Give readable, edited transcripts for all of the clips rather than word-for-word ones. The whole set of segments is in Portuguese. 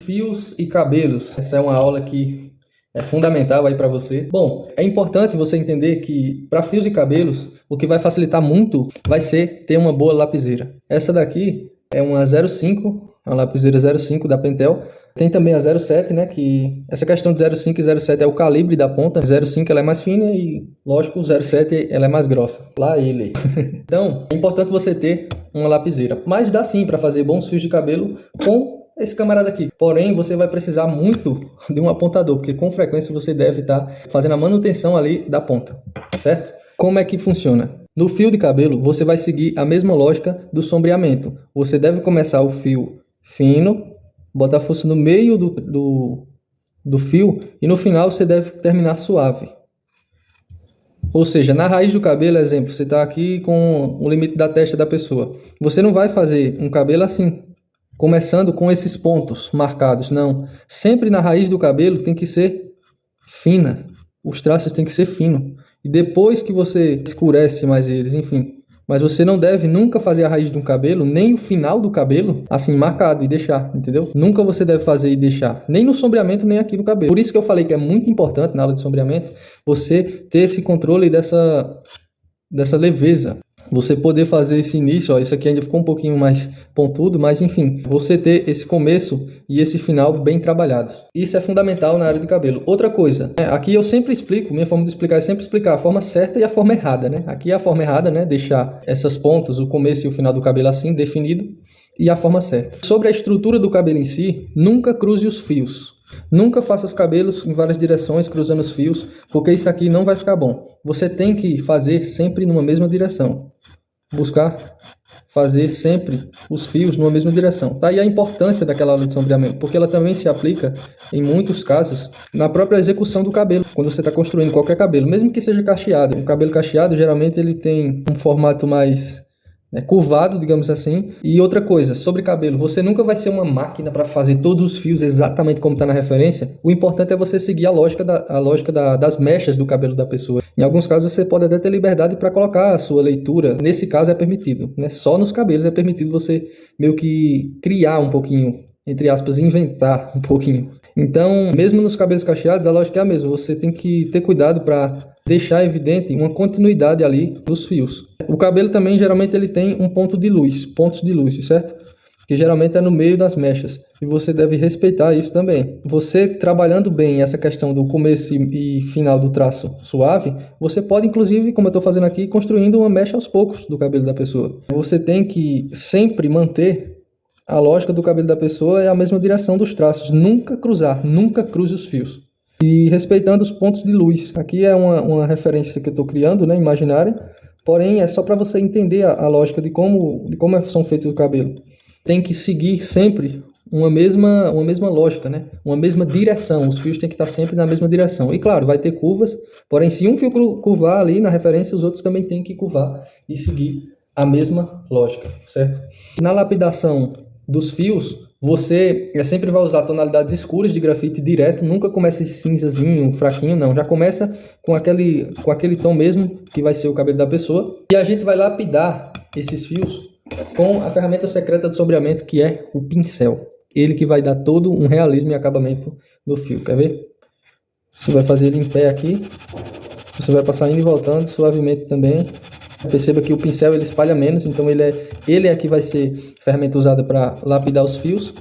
fios e cabelos. Essa é uma aula que é fundamental aí para você. Bom, é importante você entender que para fios e cabelos, o que vai facilitar muito vai ser ter uma boa lapiseira. Essa daqui é uma 05, uma lapiseira 05 da Pentel. Tem também a 07, né, que essa questão de 05 e 07 é o calibre da ponta. 05 ela é mais fina e, lógico, 07 ela é mais grossa. Lá ele. Então, é importante você ter uma lapiseira. Mas dá sim para fazer bons fios de cabelo com esse camarada aqui. Porém, você vai precisar muito de um apontador, porque com frequência você deve estar fazendo a manutenção ali da ponta, certo? Como é que funciona? No fio de cabelo, você vai seguir a mesma lógica do sombreamento. Você deve começar o fio fino, botar a força no meio do fio e no final você deve terminar suave. Ou seja, na raiz do cabelo, exemplo, você está aqui com o limite da testa da pessoa. Você não vai fazer um cabelo assim, começando com esses pontos marcados, não. Sempre na raiz do cabelo tem que ser fina. Os traços tem que ser finos. E depois que você escurece mais eles, enfim. Mas você não deve nunca fazer a raiz de um cabelo, nem o final do cabelo, assim, marcado e deixar, entendeu? Nunca você deve fazer e deixar, nem no sombreamento, nem aqui no cabelo. Por isso que eu falei que é muito importante na aula de sombreamento, você ter esse controle dessa leveza. Você poder fazer esse início, ó, esse aqui ainda ficou um pouquinho mais pontudo, mas enfim, você ter esse começo e esse final bem trabalhados. Isso é fundamental na área de cabelo. Outra coisa, aqui eu sempre explico, minha forma de explicar é sempre explicar a forma certa e a forma errada, né? Aqui é a forma errada, né? Deixar essas pontas, o começo e o final do cabelo assim, definido, e a forma certa. Sobre a estrutura do cabelo em si, nunca cruze os fios. Nunca faça os cabelos em várias direções, cruzando os fios, porque isso aqui não vai ficar bom. Você tem que fazer sempre numa mesma direção. Buscar fazer sempre os fios numa mesma direção. Tá aí a importância daquela aula de sombreamento, porque ela também se aplica, em muitos casos, na própria execução do cabelo. Quando você está construindo qualquer cabelo, mesmo que seja cacheado. O cabelo cacheado, geralmente, ele tem um formato mais curvado, digamos assim. E outra coisa, sobre cabelo, você nunca vai ser uma máquina para fazer todos os fios exatamente como está na referência. O importante é você seguir a lógica das mechas do cabelo da pessoa. Em alguns casos você pode até ter liberdade para colocar a sua leitura. Nesse caso é permitido, né? Só nos cabelos é permitido você meio que criar um pouquinho, entre aspas, inventar um pouquinho. Então, mesmo nos cabelos cacheados, a lógica é a mesma. Você tem que ter cuidado para deixar evidente uma continuidade ali dos fios. O cabelo também, geralmente, ele tem um pontos de luz, certo? Que geralmente é no meio das mechas. E você deve respeitar isso também. Você trabalhando bem essa questão do começo e final do traço suave, você pode, inclusive, como eu estou fazendo aqui, construindo uma mecha aos poucos do cabelo da pessoa. Você tem que sempre manter a lógica do cabelo da pessoa é a mesma direção dos traços. Nunca cruzar, nunca cruze os fios. E respeitando os pontos de luz. Aqui é uma referência que eu estou criando, né, imaginária. Porém, é só para você entender a lógica de como são feitos o cabelo. Tem que seguir sempre uma mesma lógica, né? Uma mesma direção. Os fios têm que estar sempre na mesma direção. E claro, vai ter curvas. Porém, se um fio curvar ali na referência, os outros também têm que curvar e seguir a mesma lógica, certo? Na lapidação dos fios, você sempre vai usar tonalidades escuras de grafite direto, nunca comece cinzazinho, fraquinho, não. Já começa com aquele tom mesmo, que vai ser o cabelo da pessoa. E a gente vai lapidar esses fios com a ferramenta secreta de sombreamento, que é o pincel. Ele que vai dar todo um realismo e acabamento no fio, quer ver? Você vai fazer ele em pé aqui, você vai passar indo e voltando suavemente também. Perceba que o pincel ele espalha menos, então ele é que vai ser a ferramenta usada para lapidar os fios,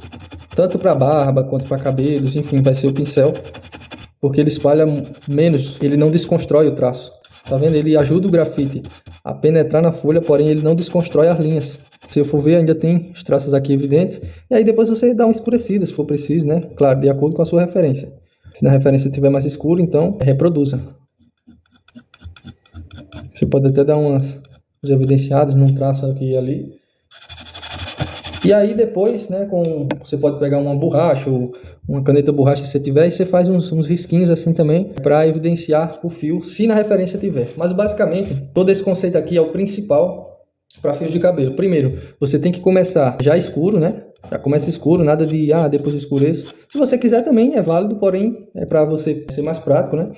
tanto para barba quanto para cabelos, enfim, vai ser o pincel, porque ele espalha menos, ele não desconstrói o traço. Tá vendo? Ele ajuda o grafite a penetrar na folha, porém ele não desconstrói as linhas. Se eu for ver, ainda tem os traços aqui evidentes, e aí depois você dá uma escurecida, se for preciso, né? Claro, de acordo com a sua referência. Se na referência estiver mais escuro, então reproduza. Você pode até dar uns evidenciados num traço aqui e ali. E aí depois, né, você pode pegar uma borracha ou uma caneta borracha se você tiver, e você faz uns risquinhos assim também para evidenciar o fio, se na referência tiver. Mas basicamente, todo esse conceito aqui é o principal para fios de cabelo. Primeiro, você tem que começar já escuro, né? Já começa escuro, nada de depois escureço. Se você quiser também é válido, porém é para você ser mais prático, né?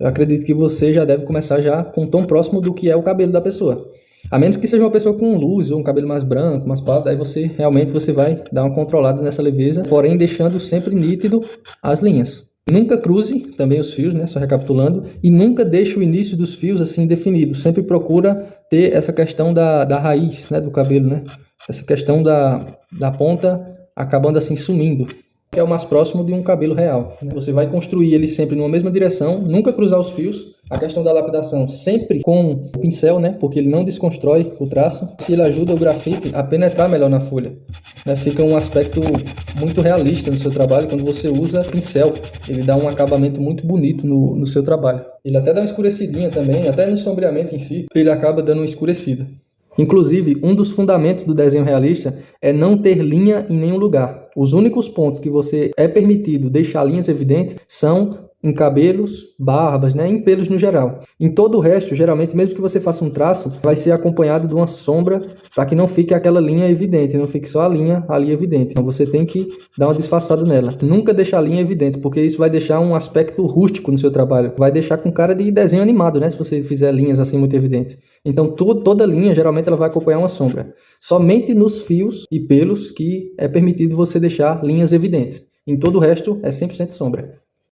Eu acredito que você já deve começar já com um tom próximo do que é o cabelo da pessoa. A menos que seja uma pessoa com luz ou um cabelo mais branco, mais pardo, aí você realmente vai dar uma controlada nessa leveza, porém deixando sempre nítido as linhas. Nunca cruze também os fios, né? Só recapitulando, e nunca deixe o início dos fios assim definido. Sempre procura ter essa questão da raiz, né? Do cabelo, né? Essa questão da ponta acabando assim sumindo, que é o mais próximo de um cabelo real, né? Você vai construir ele sempre numa mesma direção, nunca cruzar os fios. A questão da lapidação sempre com o pincel, né? Porque ele não desconstrói o traço. Se ele ajuda o grafite a penetrar melhor na folha, né? Fica um aspecto muito realista no seu trabalho quando você usa pincel. Ele dá um acabamento muito bonito no seu trabalho. Ele até dá uma escurecidinha também, até no sombreamento em si, ele acaba dando uma escurecida. Inclusive, um dos fundamentos do desenho realista é não ter linha em nenhum lugar. Os únicos pontos que você é permitido deixar linhas evidentes são em cabelos, barbas, né, em pelos no geral. Em todo o resto, geralmente, mesmo que você faça um traço, vai ser acompanhado de uma sombra para que não fique aquela linha evidente, não fique só a linha ali evidente. Então você tem que dar uma disfarçada nela. Nunca deixar a linha evidente, porque isso vai deixar um aspecto rústico no seu trabalho. Vai deixar com cara de desenho animado, né, se você fizer linhas assim muito evidentes. Então toda linha, geralmente, ela vai acompanhar uma sombra. Somente nos fios e pelos que é permitido você deixar linhas evidentes. Em todo o resto, é 100% sombra.